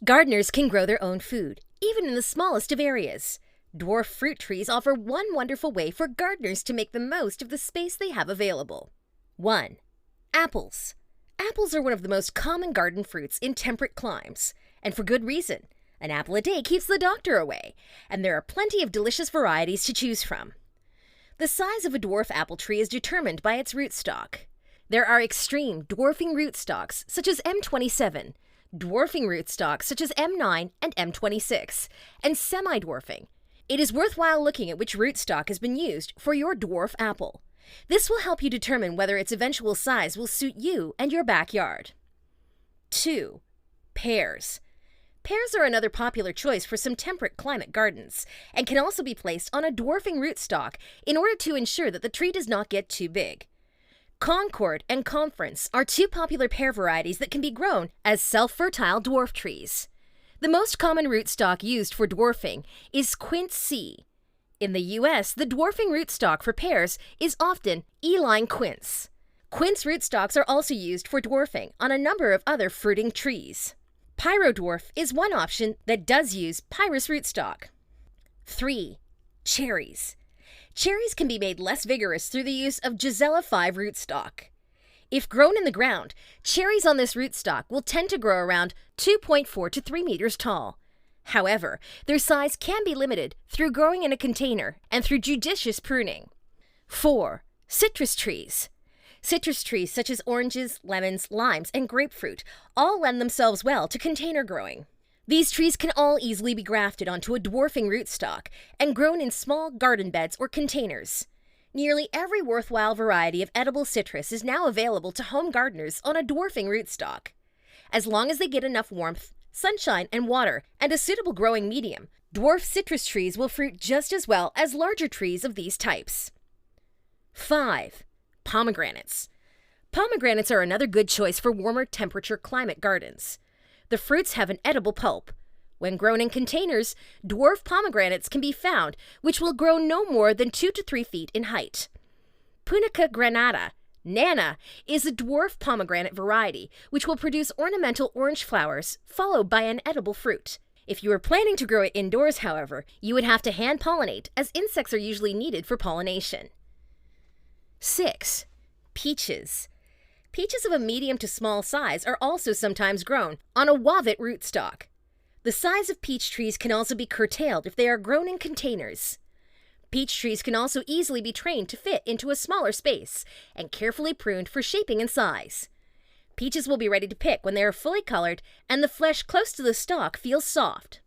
Gardeners can grow their own food, even in the smallest of areas. Dwarf fruit trees offer one wonderful way for gardeners to make the most of the space they have available. 1. Apples. Apples are one of the most common garden fruits in temperate climes, and for good reason. An apple a day keeps the doctor away, and there are plenty of delicious varieties to choose from. The size of a dwarf apple tree is determined by its rootstock. There are extreme dwarfing rootstocks, such as M27, dwarfing rootstocks such as M9 and M26, and semi-dwarfing. It is worthwhile looking at which rootstock has been used for your dwarf apple. This will help you determine whether its eventual size will suit you and your backyard. 2. Pears. Pears are another popular choice for some temperate climate gardens, and can also be placed on a dwarfing rootstock in order to ensure that the tree does not get too big. Concorde and Conference are two popular pear varieties that can be grown as self-fertile dwarf trees. The most common rootstock used for dwarfing is Quince C. In the U.S., the dwarfing rootstock for pears is often Eline Quince. Quince rootstocks are also used for dwarfing on a number of other fruiting trees. Pyrodwarf is one option that does use Pyrus rootstock. 3. Cherries. Cherries can be made less vigorous through the use of Gisela 5 rootstock. If grown in the ground, cherries on this rootstock will tend to grow around 2.4 to 3 meters tall. However, their size can be limited through growing in a container and through judicious pruning. 4. Citrus trees. Citrus trees such as oranges, lemons, limes, and grapefruit all lend themselves well to container growing. These trees can all easily be grafted onto a dwarfing rootstock and grown in small garden beds or containers. Nearly every worthwhile variety of edible citrus is now available to home gardeners on a dwarfing rootstock. As long as they get enough warmth, sunshine, and water, and a suitable growing medium, dwarf citrus trees will fruit just as well as larger trees of these types. 5. Pomegranates. Pomegranates are another good choice for warmer temperature climate gardens. The fruits have an edible pulp. When grown in containers, dwarf pomegranates can be found, which will grow no more than 2 to 3 feet in height. Punica granata, Nana, is a dwarf pomegranate variety, which will produce ornamental orange flowers, followed by an edible fruit. If you are planning to grow it indoors, however, you would have to hand pollinate, as insects are usually needed for pollination. 6. Peaches. Peaches of a medium to small size are also sometimes grown on a wavet rootstock. The size of peach trees can also be curtailed if they are grown in containers. Peach trees can also easily be trained to fit into a smaller space and carefully pruned for shaping and size. Peaches will be ready to pick when they are fully colored and the flesh close to the stalk feels soft.